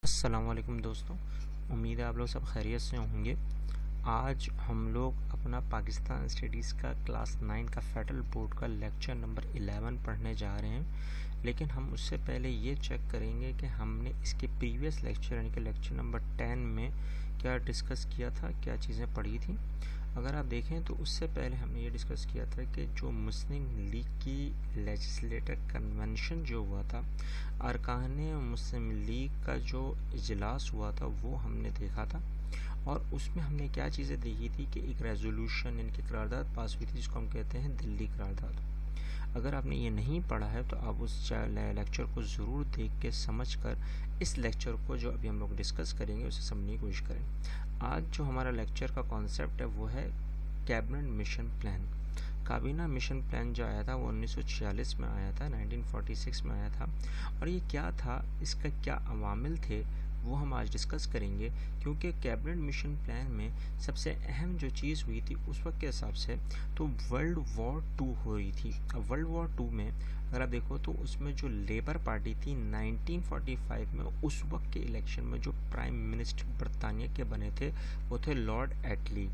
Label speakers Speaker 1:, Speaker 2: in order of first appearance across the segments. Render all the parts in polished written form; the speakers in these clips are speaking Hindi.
Speaker 1: अस्सलाम वालेकुम दोस्तों, उम्मीद है आप लोग सब खैरियत से होंगे। आज हम लोग अपना पाकिस्तान स्टडीज़ का क्लास 9 का फेडरल बोर्ड का लेक्चर नंबर 11 पढ़ने जा रहे हैं। लेकिन हम उससे पहले ये चेक करेंगे कि हमने इसके प्रीवियस लेक्चर यानी कि लेक्चर नंबर 10 में क्या डिस्कस किया था, क्या चीज़ें पढ़ी थी। अगर आप देखें तो उससे पहले हमने ये डिस्कस किया था कि जो मुस्लिम लीग की लेजिस्लेटर कन्वेंशन जो हुआ था, अरकान मुस्लिम लीग का जो इजलास हुआ था वो हमने देखा था। और उसमें हमने क्या चीज़ें देखी थी कि एक रेजोल्यूशन यानी कि करारदाद पास हुई थी जिसको हम कहते हैं दिल्ली करारदाद। अगर आपने ये नहीं पढ़ा है तो आप उस लेक्चर को ज़रूर देख के समझ कर इस लेक्चर को जो अभी हम लोग डिस्कस करेंगे उसे समझने की कोशिश करें। आज जो हमारा लेक्चर का कॉन्सेप्ट है वो है कैबिनेट मिशन प्लान। काबीना मिशन प्लान जो आया था वो 1946 में आया था, 1946 में आया था। और ये क्या था, इसका क्या अवामिल थे, वो हम आज डिस्कस करेंगे। क्योंकि कैबिनेट मिशन प्लान में सबसे अहम जो चीज़ हुई थी उस वक्त के हिसाब से तो वर्ल्ड वॉर 2 हो रही थी। अब वर्ल्ड वॉर 2 में अगर आप देखो तो उसमें जो लेबर पार्टी थी 1945 में उस वक्त के इलेक्शन में जो प्राइम मिनिस्टर बरतानिया के बने थे वो थे लॉर्ड एटली।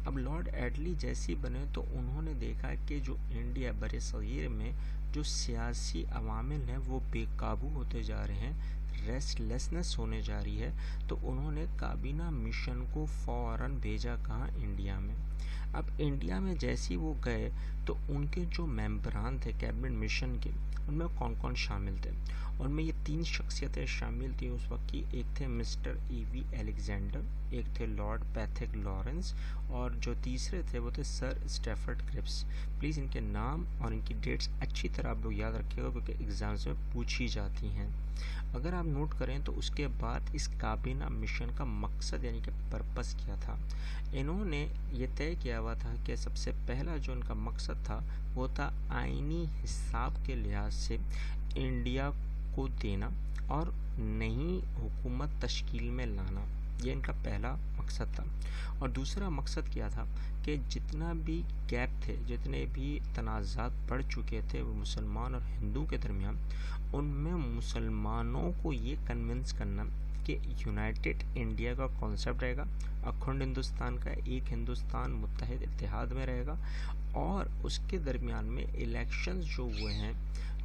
Speaker 1: अब लॉर्ड एटली जैसे बने तो उन्होंने देखा कि जो इंडिया बर सग़ीर में जो सियासी अवामिल हैं वो बेकाबू होते जा रहे हैं, रेस्टलेसनेस होने जा रही है। तो उन्होंने काबीना मिशन को फ़ौरन भेजा कहाँ, इंडिया में। अब इंडिया में जैसे ही वो गए तो उनके जो मेंबरान थे कैबिनेट मिशन के, उनमें कौन कौन शामिल थे। उनमें ये 3 शख्सियतें शामिल थी उस वक्त की। एक थे मिस्टर E.V. अलेक्जेंडर, एक थे लॉर्ड पैथिक लॉरेंस और जो तीसरे थे वो थे सर स्टैफर्ड क्रिप्स। प्लीज़ इनके नाम और इनकी डेट्स अच्छी तरह आप लोग याद रखिएगा क्योंकि एग्ज़ाम्स में पूछी जाती हैं। अगर आप नोट करें तो उसके बाद इस काबीना मिशन का मकसद यानी कि पर्पस क्या था। इन्होंने ये तय किया हुआ था कि सबसे पहला जो इनका मकसद था वो था आईनी हिसाब के लिहाज से इंडिया को देना और नई हुकूमत तश्कील में लाना। ये इनका पहला मकसद था। और दूसरा मकसद क्या था कि जितना भी गैप थे, जितने भी तनाज़ात बढ़ चुके थे वो मुसलमान और हिंदू के दरमियान, उनमें मुसलमानों को ये कन्विंस करना कि यूनाइटेड इंडिया का कॉन्सेप्ट रहेगा, अखंड हिंदुस्तान का एक हिंदुस्तान मुत्तहिद इत्तेहाद में रहेगा और उसके दरमियान में इलेक्शंस जो हुए हैं,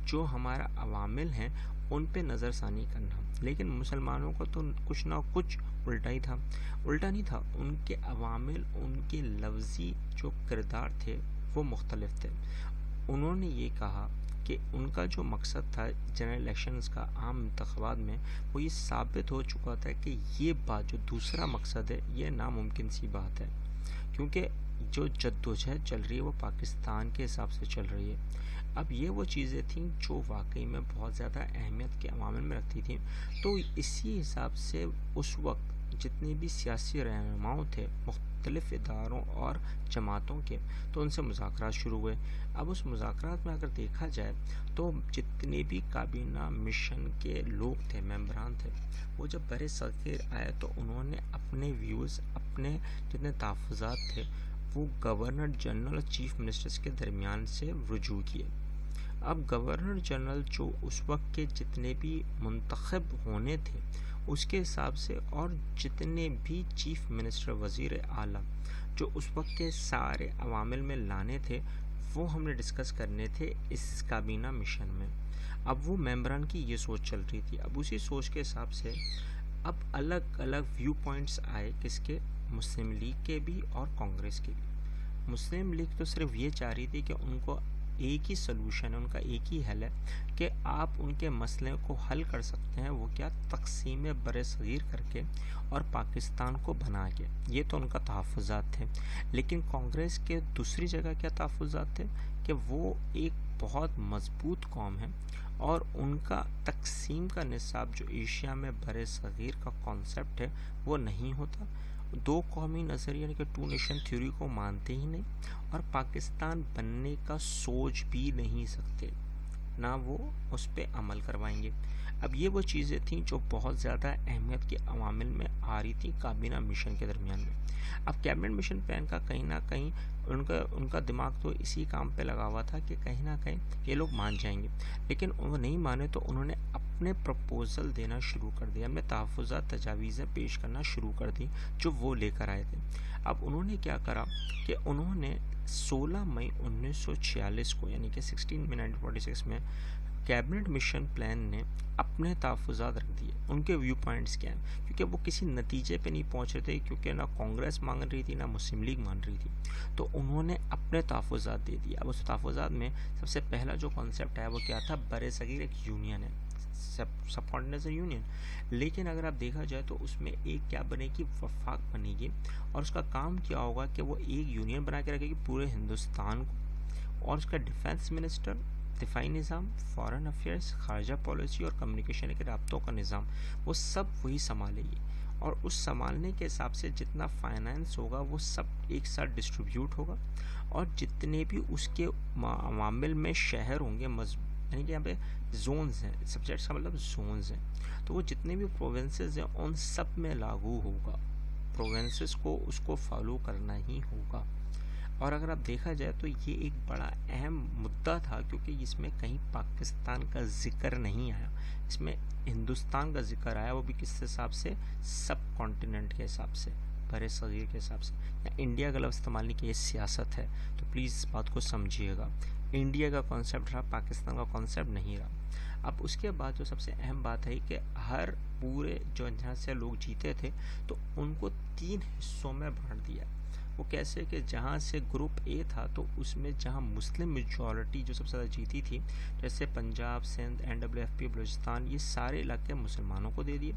Speaker 1: जो हमारा अवामिल हैं उन पे नज़रसानी करना। लेकिन मुसलमानों को तो कुछ ना कुछ उल्टा ही था, उल्टा नहीं था, उनके अवामिल, उनके लफ्ज़ी जो किरदार थे वो मुख्तलिफ थे। उन्होंने ये कहा कि उनका जो मकसद था जनरल इलेक्शंस का, आम इंतखाबात में, वो ये साबित हो चुका था कि ये बात जो दूसरा मकसद है ये नामुमकिन सी बात है। क्योंकि जो जद्दोजहद चल रही है वो पाकिस्तान के हिसाब से चल रही है। अब ये वो चीज़ें थीं जो वाकई में बहुत ज़्यादा अहमियत के अवामिल में रखती थी। तो इसी हिसाब से उस वक्त जितने भी सियासी रहनुमाओं थे मुख्तलिफ़ इदारों और जमातों के, तो उनसे मुज़ाकरात शुरू हुए। अब उस मुज़ाकरात में अगर देखा जाए तो जितने भी काबीना मिशन के लोग थे, मेंबरान थे, वो जब बर सग़ीर आए तो उन्होंने अपने व्यूज़, अपने जितने तहफ़्फ़ुज़ात थे वो गवर्नर जनरल और चीफ मिनिस्टर्स के दरमियान से रुजू किए। अब गवर्नर जनरल जो उस वक्त के जितने भी मुंतखब होने थे उसके हिसाब से और जितने भी चीफ मिनिस्टर, वज़ीर आला जो उस वक्त के सारे अवामिल में लाने थे वो हमने डिस्कस करने थे इस काबीना मिशन में। अब वो मेंबरान की ये सोच चल रही थी। अब उसी सोच के हिसाब से अब अलग अलग व्यू पॉइंट्स आए, किसके, मुस्लिम लीग के भी और कांग्रेस के भी। मुस्लिम लीग तो सिर्फ ये चाह रही थी कि उनको एक ही सलूशन है, उनका एक ही हल है कि आप उनके मसले को हल कर सकते हैं। वो क्या, तक़सीम बर सग़ीर करके और पाकिस्तान को बना के। ये तो उनका तहफ़्फ़ुज़ात थे। लेकिन कांग्रेस के दूसरी जगह क्या तहफ़्फ़ुज़ात थे कि वो एक बहुत मज़बूत कौम है और उनका तक़सीम का निसाब जो एशिया में बर सग़ीर का कॉन्सेप्ट है वो नहीं होता। 2 कौमी नज़रिया यानी कि 2 नेशन थ्योरी को मानते ही नहीं और पाकिस्तान बनने का सोच भी नहीं सकते, ना वो उस पर अमल करवाएंगे। अब ये वो चीज़ें थीं जो बहुत ज़्यादा अहमियत के अवामिल में आ रही थी काबीना मिशन के दरमियान में। अब कैबिनेट मिशन प्लान का कहीं ना कहीं उनका दिमाग तो इसी काम पे लगा हुआ था कि कहीं ना कहीं ये लोग मान जाएंगे। लेकिन वो नहीं माने तो उन्होंने अपने प्रपोज़ल देना शुरू कर दिया, अपने तहफ़्फ़ुज़ात तजावीज़ें पेश करना शुरू कर दी जो वो लेकर आए थे। अब उन्होंने क्या करा कि उन्होंने 16 मई 1946 को, यानी कि 16 मई 1946 में कैबिनेट मिशन प्लान ने अपने तहफ़्फ़ुज़ात रख दिए। उनके व्यू पॉइंट्स क्या हैं, क्योंकि वो किसी नतीजे पे नहीं पहुंच रहे थे, क्योंकि ना कांग्रेस मांग रही थी ना मुस्लिम लीग मान रही थी, तो उन्होंने अपने तहफ़्फ़ुज़ात दे दिए। अब उस तहफ़्फ़ुज़ात में सबसे पहला जो कॉन्सेप्ट है वो क्या था, बरे-सग़ीर एक यूनियन है, सबकॉन्टिनेंट यूनियन। लेकिन अगर आप देखा जाए तो उसमें एक क्या बनेगी, वफाक बनेगी, और उसका काम क्या होगा कि वो एक यूनियन बना के रखेगी पूरे हिंदुस्तान को, और उसका डिफेंस मिनिस्टर, दिफाई निज़ाम, फॉरेन अफेयर्स, खारजा पॉलिसी और कम्युनिकेशन के राब्तों का निज़ाम, वो सब वही संभालेगी। और उस संभालने के हिसाब से जितना फाइनेंस होगा वो सब एक साथ डिस्ट्रीब्यूट होगा, और जितने भी उसके मामले में शहर होंगे, यानी कि यहाँ पे जोन्स हैं, सब्जेक्ट्स का मतलब जोन्स हैं, तो वो जितने भी प्रोविंसेस हैं उन सब में लागू होगा। प्रोविंसेस को उसको फॉलो करना ही होगा। और अगर आप देखा जाए तो ये एक बड़ा अहम मुद्दा था, क्योंकि इसमें कहीं पाकिस्तान का जिक्र नहीं आया, इसमें हिंदुस्तान का जिक्र आया, वो भी किस हिसाब से, सब कॉन्टिनेंट के हिसाब से, बरे सग़ीर के हिसाब से। या इंडिया का लफ्ज़ इस्तेमाल नहीं किया, ये सियासत है, तो प्लीज़ इस बात को समझिएगा। इंडिया का कॉन्सेप्ट रहा, पाकिस्तान का कॉन्सेप्ट नहीं रहा। अब उसके बाद जो सबसे अहम बात है कि हर पूरे जो जहाँ से लोग जीते थे तो उनको 3 हिस्सों में बांट दिया। वो कैसे कि जहाँ से ग्रुप ए था तो उसमें जहाँ मुस्लिम मेजॉरिटी जो सबसे ज़्यादा जीती थी, जैसे पंजाब, सिंध, NWFP, बलूचिस्तान, ये सारे इलाके मुसलमानों को दे दिए।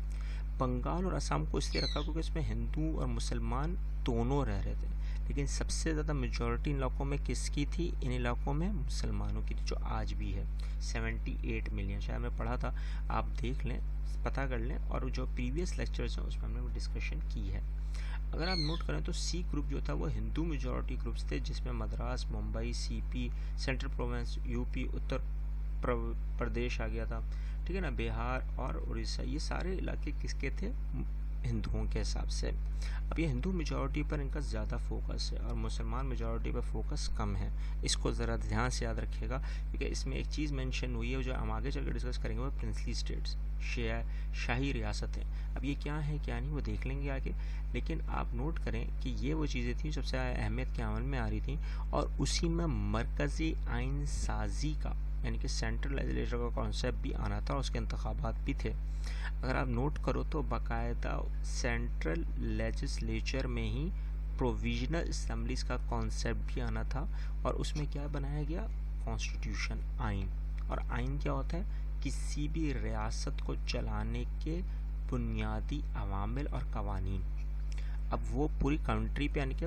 Speaker 1: बंगाल और असम को इसलिए रखा क्योंकि इसमें हिंदू और मुसलमान दोनों रह रहे थे, लेकिन सबसे ज़्यादा मेजॉरिटी इन इलाकों में किसकी थी, इन इलाकों में मुसलमानों की थी, जो आज भी है 78 मिलियन। शायद मैं पढ़ा था, आप देख लें, पता कर लें, और जो प्रीवियस लेक्चर्स हैं उसमें हमने वो डिस्कशन की है। अगर आप नोट करें तो सी ग्रुप जो था वो हिंदू मेजॉरिटी ग्रुप्स थे, जिसमें Madras, Mumbai, CP, central province, UP, Uttar Pradesh आ गया था, ठीक है ना, बिहार और उड़ीसा, ये सारे इलाके किसके थे, हिंदुओं के हिसाब से। अब ये हिंदू मेजॉरिटी पर इनका ज़्यादा फोकस है और मुसलमान मेजॉरिटी पर फोकस कम है, इसको ज़रा ध्यान से याद रखिएगा, क्योंकि इसमें एक चीज़ मेंशन हुई है जो हम आगे चलकर डिस्कस करेंगे, वो प्रिंसली स्टेट्स, शाही रियासतें। अब ये क्या है क्या नहीं वो देख लेंगे आगे, लेकिन आप नोट करें कि ये वो चीज़ें थी सबसे अहमियत के अमल में आ रही थी, और उसी में मरकज़ी आइन साजी का, यानी कि सेंट्रल लेजिस्लेचर का कॉन्सेप्ट भी आना था, और उसके इंतखाबात भी थे। अगर आप नोट करो तो बाकायदा सेंट्रल लेजिस्लेचर में ही प्रोविजनल असम्बलीज़ का कॉन्सेप्ट भी आना था, और उसमें क्या बनाया गया, कॉन्स्टिट्यूशन, आइन। और आइन क्या होता है, किसी भी रियासत को चलाने के बुनियादी अवामिल और कवानीन। अब वो पूरी कंट्री पे, यानी कि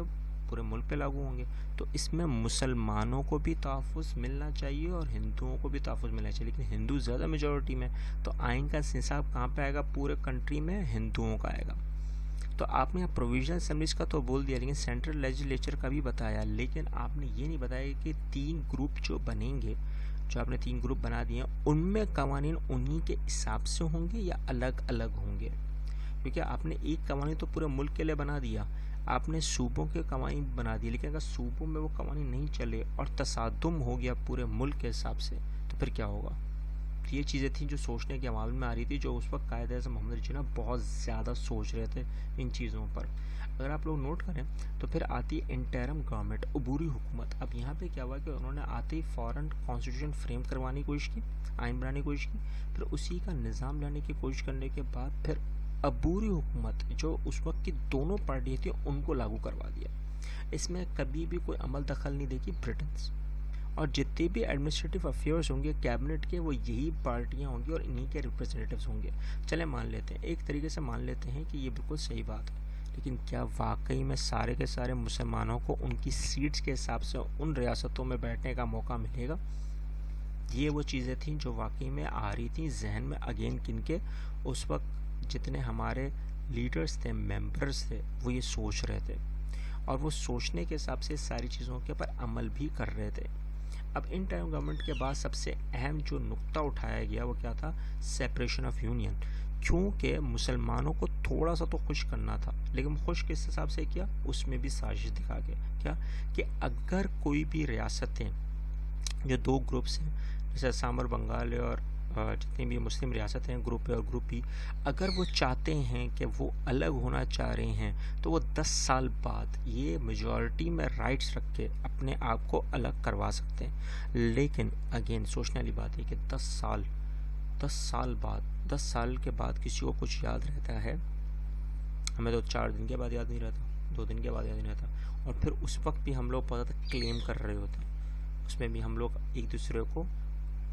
Speaker 1: पूरे मुल्क पे लागू होंगे, तो इसमें मुसलमानों को भी तहफ़्फ़ुज़ मिलना चाहिए और हिंदुओं को भी तहफ़्फ़ुज़ मिलना चाहिए, लेकिन हिंदू ज़्यादा मेजॉरिटी में, तो आइन का हिसाब कहाँ पे आएगा, पूरे कंट्री में हिंदुओं का आएगा। तो आपने यहाँ प्रोविजनल असेंबलीज़ का तो बोल दिया, लेकिन सेंट्रल लेजिस्लेचर का भी बताया, लेकिन आपने ये नहीं बताया कि 3 ग्रुप जो बनेंगे, जो आपने 3 ग्रुप बना दिए हैं, उनमें कवानीन उन्हीं के हिसाब से होंगे या अलग अलग होंगे, क्योंकि आपने एक कवानीन तो पूरे मुल्क के लिए बना दिया, आपने सूबों के कवानीन बना दिए, लेकिन अगर सूबों में वो कवानीन नहीं चले और तसादुम हो गया पूरे मुल्क के हिसाब से, तो फिर क्या होगा। तो ये चीज़ें थी जो सोचने के अमाल में आ रही थी, जो उस वक्त कायदे आज़म मोहम्मद जिन्ना बहुत ज़्यादा सोच रहे थे इन चीज़ों पर। अगर आप लोग नोट करें तो फिर आती है इंटरम गवर्नमेंट, अबूरी हुकूमत। अब यहाँ पे क्या हुआ कि उन्होंने आते ही फ़ौरन कॉन्स्टिट्यूशन फ्रेम करवाने की कोशिश की, आइन बनाने की कोशिश की, फिर उसी का निज़ाम लाने की कोशिश करने के बाद फिर अबूरी हुकूमत, जो उस वक्त की दोनों पार्टियाँ थी, उनको लागू करवा दिया। इसमें कभी भी कोई अमल दखल नहीं देगी ब्रिटेन, और जितने भी एडमिनिस्ट्रेटिव अफेयर्स होंगे कैबिनेट के, वो यही पार्टियां होंगी और इन्हीं के रिप्रेजेंटेटिव्स होंगे। चले मान लेते हैं, एक तरीके से मान लेते हैं कि ये बिल्कुल सही बात है, लेकिन क्या वाकई में सारे के सारे मुसलमानों को उनकी सीट्स के हिसाब से उन रियासतों में बैठने का मौका मिलेगा। ये वो चीज़ें थी जो वाकई में आ रही थी जहन में, अगेन किनके, उस वक्त जितने हमारे लीडर्स थे, मेंबर्स थे, वो ये सोच रहे थे, और वो सोचने के हिसाब से सारी चीज़ों के ऊपर अमल भी कर रहे थे। अब इन टाइम गवर्नमेंट के बाद सबसे अहम जो नुक्ता उठाया गया वो क्या था, सेपरेशन ऑफ यूनियन, क्योंकि मुसलमानों को थोड़ा सा तो खुश करना था, लेकिन खुश किस हिसाब से किया, उसमें भी साजिश दिखा के क्या, कि अगर कोई भी रियासतें जो 2 ग्रुप्स हैं, जैसे असम और बंगाल और जितनी भी मुस्लिम रियासतें हैं, ग्रुप ए और ग्रुप बी, अगर वो चाहते हैं कि वो अलग होना चाह रहे हैं तो वो 10 साल बाद ये मेजॉरिटी में राइट्स रख के अपने आप को अलग करवा सकते हैं। लेकिन अगेन सोचने वाली बात है कि 10 साल के बाद किसी को कुछ याद रहता है, हमें तो 4 दिन के बाद याद नहीं रहता, 2 दिन के बाद याद नहीं रहता, और फिर उस वक्त भी हम लोग बहुत ज़्यादा क्लेम कर रहे होते हैं, उसमें भी हम लोग एक दूसरे को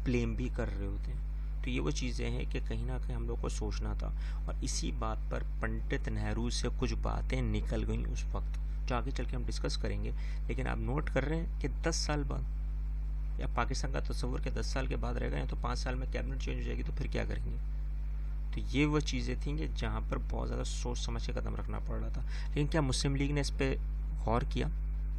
Speaker 1: ब्लेम भी कर रहे होते हैं। तो ये वो चीज़ें हैं कि कहीं ना कहीं हम लोग को सोचना था, और इसी बात पर पंडित नेहरू से कुछ बातें निकल गई उस वक्त, जो आगे चल के हम डिस्कस करेंगे। लेकिन आप नोट कर रहे हैं कि 10 साल बाद, या पाकिस्तान का तस्वुर के 10 साल के बाद रहेगा, या तो 5 साल में कैबिनेट चेंज हो जाएगी, तो फिर क्या करेंगे। तो ये वो चीज़ें थी कि जहाँ पर बहुत ज़्यादा सोच समझ के कदम रखना पड़ रहा था। लेकिन क्या मुस्लिम लीग ने इस पर गौर किया,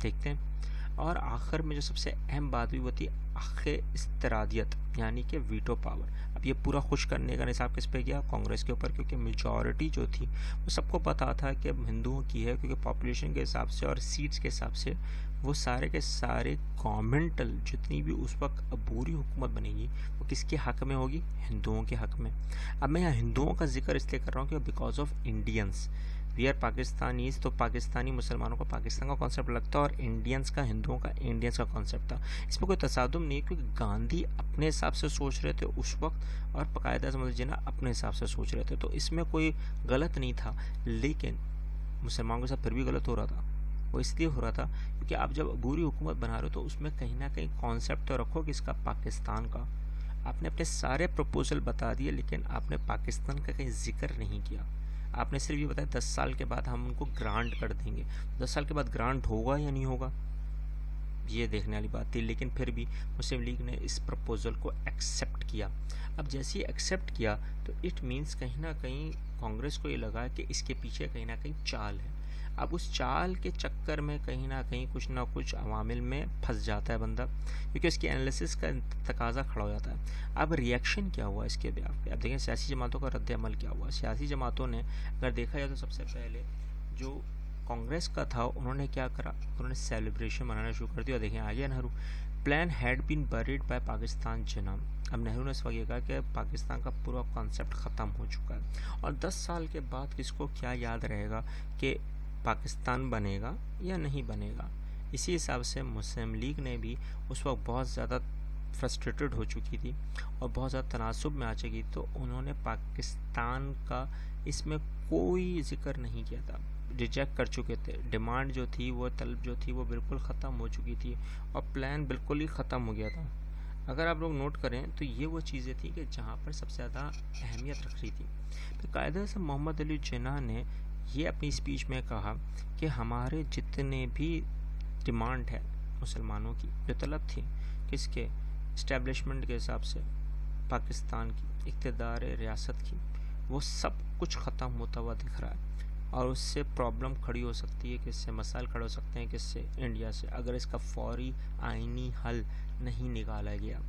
Speaker 1: देखते हैं। और आखिर में जो सबसे अहम बात हुई वो थी आखिर इस्तरादियत, यानी कि वीटो पावर। अब ये पूरा खुश करने का निसाब किस पे गया, कांग्रेस के ऊपर, क्योंकि मेजॉरिटी जो थी वो सबको पता था कि हिंदुओं की है, क्योंकि पॉपुलेशन के हिसाब से और सीट्स के हिसाब से वो सारे के सारे गवर्नमेंटल जितनी भी उस वक्त अबूरी हुकूमत बनेगी वो किसके हक़ में होगी, हिंदुओं के हक़ में। अब मैं यहाँ हिंदुओं का जिक्र इसलिए कर रहा हूँ कि because of Indians, we are Pakistanis, तो पाकिस्तानी मुसलमानों का पाकिस्तान का कॉन्सेप्ट लगता है, और इंडियंस का, हिंदुओं का इंडियंस का कॉन्सेप्ट था। इसमें कोई तसादुम नहीं है, क्योंकि गांधी अपने हिसाब से सोच रहे थे उस वक्त, और कायदा अज़म जिन्ना अपने हिसाब से सोच रहे थे, तो इसमें कोई गलत नहीं था। लेकिन मुसलमानों के साथ फिर भी गलत हो रहा था। वो इसलिए हो रहा था क्योंकि आप जब अबूरी हुकूमत बना रहे हो तो उसमें कहीं ना कहीं कॉन्सेप्ट तो रखो किसका, पाकिस्तान का। आपने अपने सारे प्रपोजल बता दिए, लेकिन आपने पाकिस्तान का कहीं जिक्र नहीं किया। आपने सिर्फ ये बताया 10 साल के बाद हम उनको ग्रांट कर देंगे। 10 साल के बाद ग्रांट होगा या नहीं होगा, ये देखने वाली बात थी। लेकिन फिर भी मुस्लिम लीग ने इस प्रपोज़ल को एक्सेप्ट किया। अब जैसे ही एक्सेप्ट किया तो इट मीन्स कहीं ना कहीं कांग्रेस को ये लगा कि इसके पीछे कहीं ना कहीं चाल है। अब उस चाल के चक्कर में कहीं ना कहीं कुछ ना कुछ अवामिल में फंस जाता है बंदा, क्योंकि उसकी एनालिसिस का तकाजा खड़ा हो जाता है। अब रिएक्शन क्या हुआ इसके ब्याह पे, अब देखें सियासी जमातों का रद्द अमल क्या हुआ। सियासी जमातों ने अगर देखा जाए तो सबसे पहले जो कांग्रेस का था उन्होंने क्या करा, उन्होंने सेलिब्रेशन मनाना शुरू कर दिया। देखें आ गया Nehru, plan had been buried by Pakistan Jinnah. अब नेहरू ने इस वक्त ये कहा कि पाकिस्तान का पूरा कॉन्सेप्ट ख़त्म हो चुका है, और 10 साल के बाद किसको क्या याद रहेगा कि पाकिस्तान बनेगा या नहीं बनेगा। इसी हिसाब से मुस्लिम लीग ने भी उस वक्त बहुत ज़्यादा फ्रस्ट्रेटेड हो चुकी थी और बहुत ज़्यादा तनासुब में आ चुकी, तो उन्होंने पाकिस्तान का इसमें कोई जिक्र नहीं किया था, रिजेक्ट कर चुके थे। डिमांड जो थी, वो तलब जो थी, वो बिल्कुल ख़त्म हो चुकी थी, और प्लान बिल्कुल ही ख़त्म हो गया था। अगर आप लोग नोट करें तो ये वो चीज़ें थी कि जहाँ पर सबसे ज़्यादा अहमियत रख रही थी। फिर कायदे से मोहम्मद अली जिन्ना ने ये अपनी स्पीच में कहा कि हमारे जितने भी डिमांड है मुसलमानों की, जो तलब थी किसके, इस्टेब्लिशमेंट के हिसाब से पाकिस्तान की इक़्तिदार रियासत की, वो सब कुछ ख़त्म होता हुआ दिख रहा है। और उससे प्रॉब्लम खड़ी हो सकती है, किससे मसाइल खड़े हो सकते हैं, किससे, इंडिया से, अगर इसका फौरी आइनी हल नहीं निकाला गया।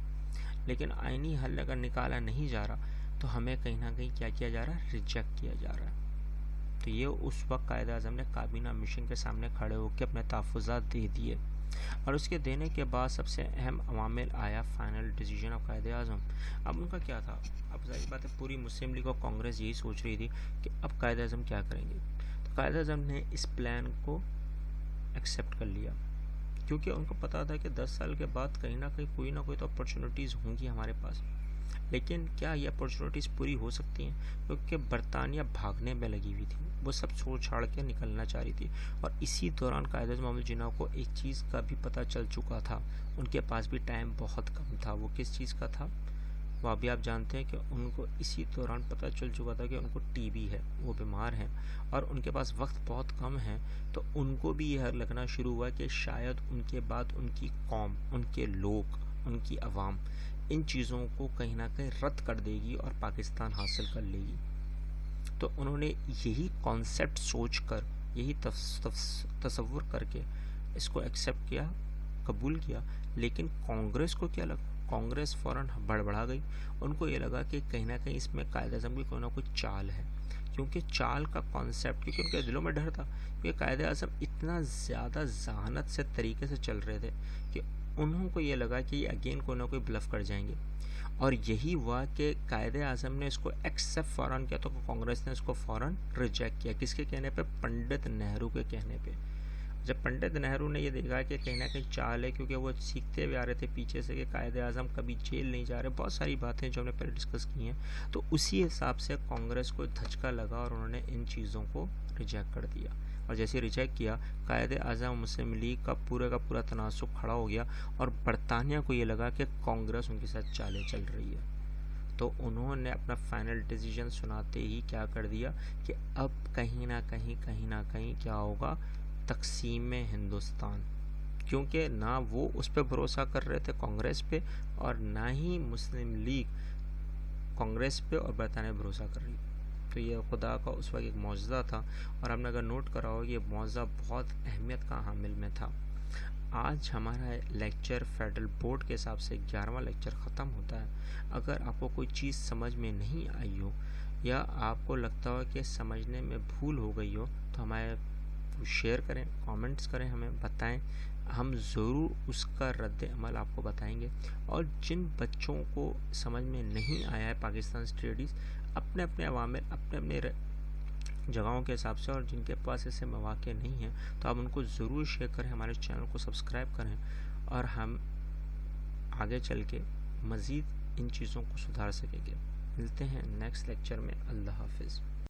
Speaker 1: लेकिन आइनी हल अगर निकाला नहीं जा रहा तो हमें कहीं ना कहीं क्या किया जा रहा है, रिजेक्ट किया जा रहा है। तो ये उस वक्त कायदे आज़म ने काबीना मिशन के सामने खड़े होकर अपने तहफ़्फ़ुज़ात दे दिए, और उसके देने के बाद सबसे अहम अवामिल आया फाइनल डिसीजन ऑफ कायदे आज़म। अब उनका क्या था, अब जाहिर बात है पूरी मुस्लिम लीग और कांग्रेस यही सोच रही थी कि अब कायदे आज़म क्या करेंगे। तो कायदे आज़म ने इस प्लान को एक्सेप्ट कर लिया, क्योंकि उनको पता था कि 10 साल के बाद कहीं ना कहीं कोई ना कोई तो अपॉर्चुनिटीज़ होंगी हमारे पास। लेकिन क्या ये अपॉर्चुनिटीज़ पूरी हो सकती हैं, क्योंकि बरतानिया भागने में लगी हुई थी, वो सब छोड़ छाड़ के निकलना चाह रही थी। और इसी दौरान कायदे मोहम्मद जिन्ना को एक चीज़ का भी पता चल चुका था, उनके पास भी टाइम बहुत कम था। वो किस चीज़ का था, वो अभी आप जानते हैं कि उनको इसी दौरान पता चल चुका था कि उनको टीबी है, वो बीमार हैं, और उनके पास वक्त बहुत कम है। तो उनको भी यह लगना शुरू हुआ कि शायद उनके बाद उनकी कौम, उनके लोग, उनकी आवाम इन चीज़ों को कहीं ना कहीं रद्द कर देगी और पाकिस्तान हासिल कर लेगी। तो उन्होंने यही कॉन्सेप्ट सोचकर, यही तसव्वुर करके इसको एक्सेप्ट किया, कबूल किया। लेकिन कांग्रेस को क्या लगा, कांग्रेस फ़ौरन बड़बड़ा गई। उनको ये लगा कि कहीं ना कहीं इसमें कायदे आज़म की कोई ना कोई चाल है, क्योंकि चाल का कॉन्सेप्ट, क्योंकि उनके दिलों में डर था, क्योंकि कायदे आज़म इतना ज़्यादा जहानत से तरीके से चल रहे थे कि उन्होंने ये लगा कि ये अगेन कोई ना कोई ब्लफ कर जाएंगे, और यही हुआ कि कायदे आज़म ने इसको एक्सेप्ट फ़ौरन किया, तो कांग्रेस ने इसको फ़ौरन रिजेक्ट किया। किसके कहने पे? पंडित नेहरू के कहने पे। जब पंडित नेहरू ने ये देखा कि कहीं ना कहीं चाल है, क्योंकि वो सीखते हुए आ रहे थे पीछे से कि कायदे आज़म कभी जेल नहीं जा रहे, बहुत सारी बातें जो हमने पहले डिस्कस की हैं, तो उसी हिसाब से कांग्रेस को धचका लगा और उन्होंने इन चीज़ों को रिजेक्ट कर दिया। और जैसे रिजेक्ट किया, कायदे आज़म मुस्लिम लीग का पूरा तनासुब खड़ा हो गया, और बरतानिया को ये लगा कि कांग्रेस उनके साथ चालें चल रही है, तो उन्होंने अपना फाइनल डिसीजन सुनाते ही क्या कर दिया कि अब कहीं ना कहीं क्या होगा? तकसीम हिंदुस्तान। क्योंकि ना वो उस पर भरोसा कर रहे थे कांग्रेस पे, और ना ही मुस्लिम लीग कांग्रेस पे और बरतानिया भरोसा कर रही। तो ये खुदा का उस वक्त एक मौजज़ा था, और हमने अगर नोट करा हो, ये मौजज़ा बहुत अहमियत का हामिल में था। आज हमारा लेक्चर फेडरल बोर्ड के हिसाब से 11वां लेक्चर ख़त्म होता है। अगर आपको कोई चीज़ समझ में नहीं आई हो, या आपको लगता हो कि समझने में भूल हो गई हो, तो हमारे शेयर करें, कमेंट्स करें, हमें बताएं, हम ज़रूर उसका रद्द अमल आपको बताएंगे। और जिन बच्चों को समझ में नहीं आया है पाकिस्तान स्टडीज़, अपने अपने अवामिर, अपने अपने जगहों के हिसाब से, और जिनके पास ऐसे मौके नहीं हैं, तो आप उनको ज़रूर शेयर करें, हमारे चैनल को सब्सक्राइब करें, और हम आगे चल के मज़ीद इन चीज़ों को सुधार सकेंगे। मिलते हैं नेक्स्ट लेक्चर में। अल्लाह हाफिज़।